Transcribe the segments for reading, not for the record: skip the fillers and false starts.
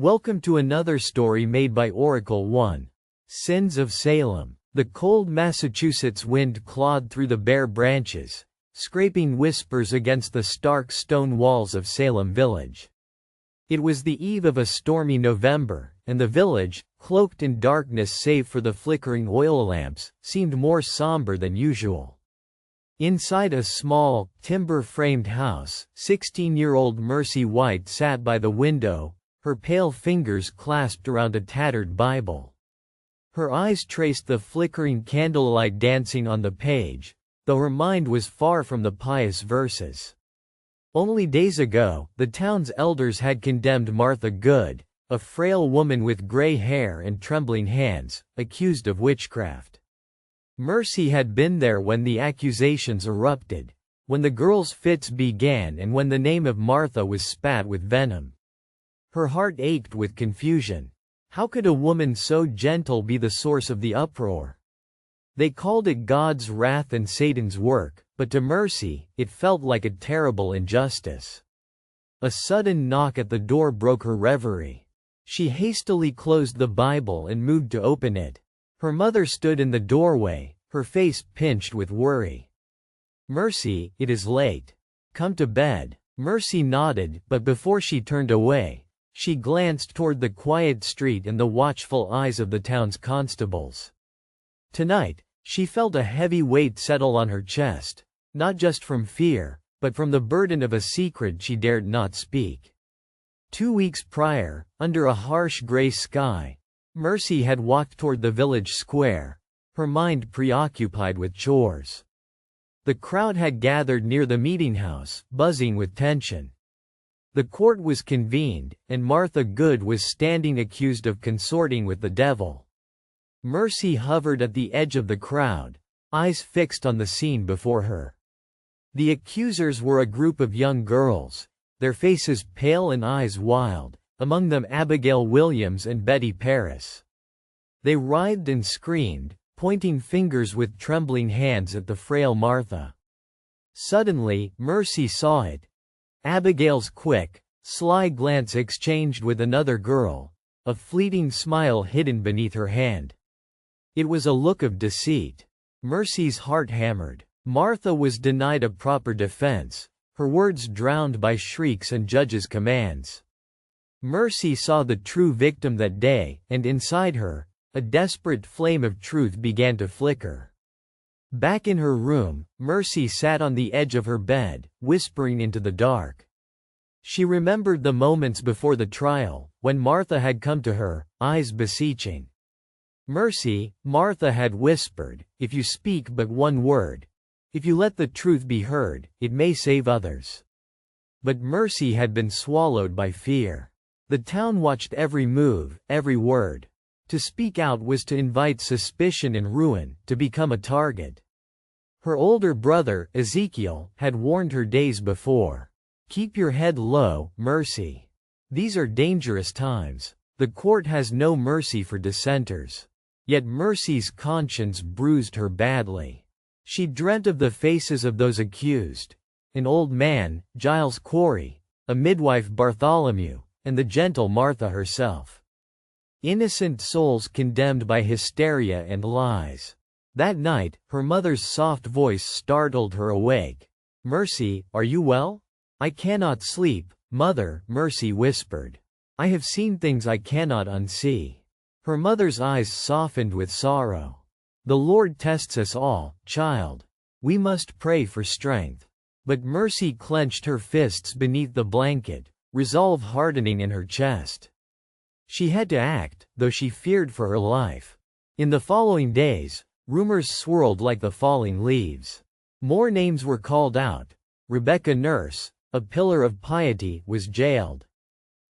Welcome to another story made by Oracle 1. Sins of Salem. The cold Massachusetts wind clawed through the bare branches, scraping whispers against the stark stone walls of Salem village. It was the eve of a stormy November, and the village, cloaked in darkness save for the flickering oil lamps, seemed more somber than usual. Inside a small, timber-framed house, 16-year-old Mercy White sat by the window, her pale fingers clasped around a tattered Bible. Her eyes traced the flickering candlelight dancing on the page, though her mind was far from the pious verses. Only days ago, the town's elders had condemned Martha Good, a frail woman with gray hair and trembling hands, accused of witchcraft. Mercy had been there when the accusations erupted, when the girl's fits began and when the name of Martha was spat with venom. Her heart ached with confusion. How could a woman so gentle be the source of the uproar? They called it God's wrath and Satan's work, but to Mercy, it felt like a terrible injustice. A sudden knock at the door broke her reverie. She hastily closed the Bible and moved to open it. Her mother stood in the doorway, her face pinched with worry. "Mercy, it is late. Come to bed." Mercy nodded, but before she turned away, she glanced toward the quiet street and the watchful eyes of the town's constables. Tonight, she felt a heavy weight settle on her chest, not just from fear, but from the burden of a secret she dared not speak. 2 weeks prior, under a harsh gray sky, Mercy had walked toward the village square, her mind preoccupied with chores. The crowd had gathered near the meeting house, buzzing with tension. The court was convened, and Martha Good was standing accused of consorting with the devil. Mercy hovered at the edge of the crowd, eyes fixed on the scene before her. The accusers were a group of young girls, their faces pale and eyes wild, among them Abigail Williams and Betty Paris. They writhed and screamed, pointing fingers with trembling hands at the frail Martha. Suddenly, Mercy saw it. Abigail's quick, sly glance exchanged with another girl, a fleeting smile hidden beneath her hand. It was a look of deceit. Mercy's heart hammered. Martha was denied a proper defense, her words drowned by shrieks and judges' commands. Mercy saw the true victim that day, and inside her, a desperate flame of truth began to flicker. Back in her room, Mercy sat on the edge of her bed, whispering into the dark. She remembered the moments before the trial, when Martha had come to her, eyes beseeching. "Mercy," Martha had whispered, "if you speak but one word, if you let the truth be heard, it may save others." But Mercy had been swallowed by fear. The town watched every move, every word. To speak out was to invite suspicion and ruin, to become a target. Her older brother, Ezekiel, had warned her days before. "Keep your head low, Mercy. These are dangerous times. The court has no mercy for dissenters." Yet Mercy's conscience bruised her badly. She dreamt of the faces of those accused: an old man, Giles Corey, a midwife, Bartholomew, and the gentle Martha herself. Innocent souls condemned by hysteria and lies. That night, her mother's soft voice startled her awake. "Mercy, are you well?" "I cannot sleep, Mother," Mercy whispered. "I have seen things I cannot unsee." Her mother's eyes softened with sorrow. "The Lord tests us all, child. We must pray for strength." But Mercy clenched her fists beneath the blanket, resolve hardening in her chest. She had to act, though she feared for her life. In the following days, rumors swirled like the falling leaves. More names were called out. Rebecca Nurse, a pillar of piety, was jailed.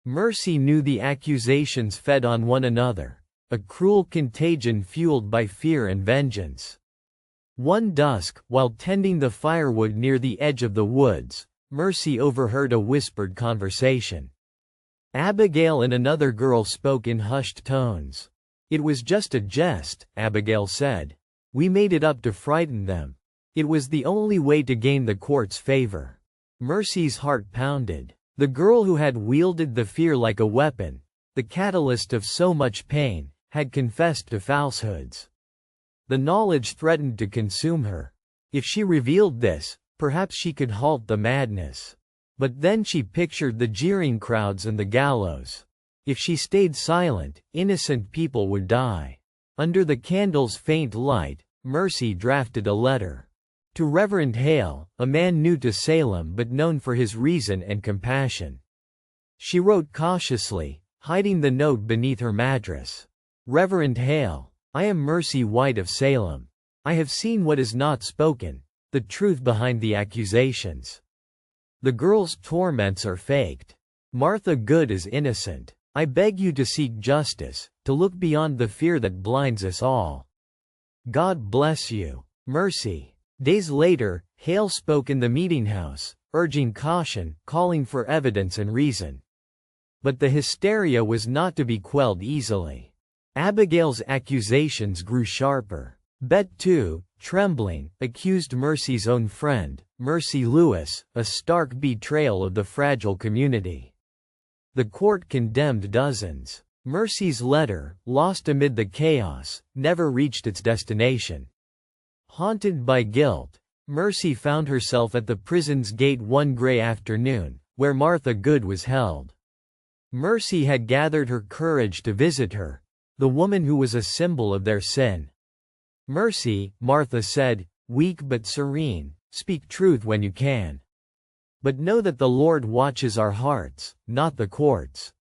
Mercy knew the accusations fed on one another, a cruel contagion fueled by fear and vengeance. One dusk, while tending the firewood near the edge of the woods, Mercy overheard a whispered conversation. Abigail and another girl spoke in hushed tones. "It was just a jest," Abigail said. "We made it up to frighten them. It was the only way to gain the court's favor." Mercy's heart pounded. The girl who had wielded the fear like a weapon, the catalyst of so much pain, had confessed to falsehoods. The knowledge threatened to consume her. If she revealed this, perhaps she could halt the madness. But then she pictured the jeering crowds and the gallows. If she stayed silent, innocent people would die. Under the candle's faint light, Mercy drafted a letter. To Reverend Hale, a man new to Salem but known for his reason and compassion. She wrote cautiously, hiding the note beneath her mattress. Reverend Hale, I am Mercy White of Salem. I have seen what is not spoken, the truth behind the accusations. The girl's torments are faked. Martha Good is innocent. I beg you to seek justice, to look beyond the fear that blinds us all. God bless you, Mercy. Days later, Hale spoke in the meeting house, urging caution, calling for evidence and reason. But the hysteria was not to be quelled easily. Abigail's accusations grew sharper. Bet, too, trembling, accused Mercy's own friend, Mercy Lewis, a stark betrayal of the fragile community. The court condemned dozens. Mercy's letter, lost amid the chaos, never reached its destination. Haunted by guilt, Mercy found herself at the prison's gate one gray afternoon, where Martha Good was held. Mercy had gathered her courage to visit her, the woman who was a symbol of their sin. Mercy, Martha said, weak but serene, speak truth when you can. But know that the Lord watches our hearts, not the courts.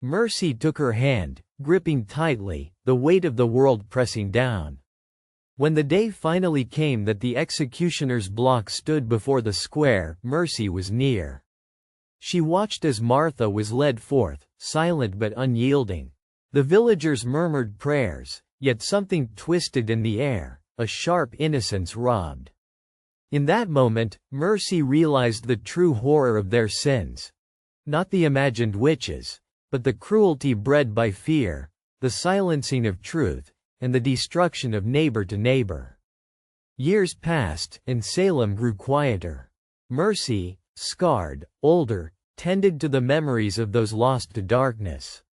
Mercy took her hand, gripping tightly, the weight of the world pressing down. When the day finally came that the executioner's block stood before the square, Mercy was near. She watched as Martha was led forth, silent but unyielding. The villagers murmured prayers, yet something twisted in the air, a sharp innocence robbed. In that moment, Mercy realized the true horror of their sins. Not the imagined witches, but the cruelty bred by fear, the silencing of truth, and the destruction of neighbor to neighbor. Years passed, and Salem grew quieter. Mercy, scarred, older, tended to the memories of those lost to darkness.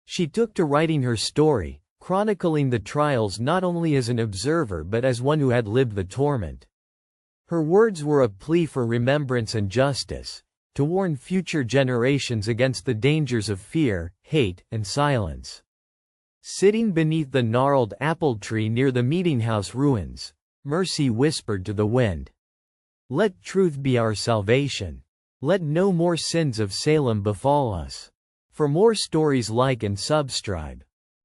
She took to writing her story, chronicling the trials not only as an observer but as one who had lived the torment. Her words were a plea for remembrance and justice, to warn future generations against the dangers of fear, hate, and silence. Sitting beneath the gnarled apple tree near the meetinghouse ruins, Mercy whispered to the wind, "Let truth be our salvation. Let no more sins of Salem befall us." For more stories, like and subscribe.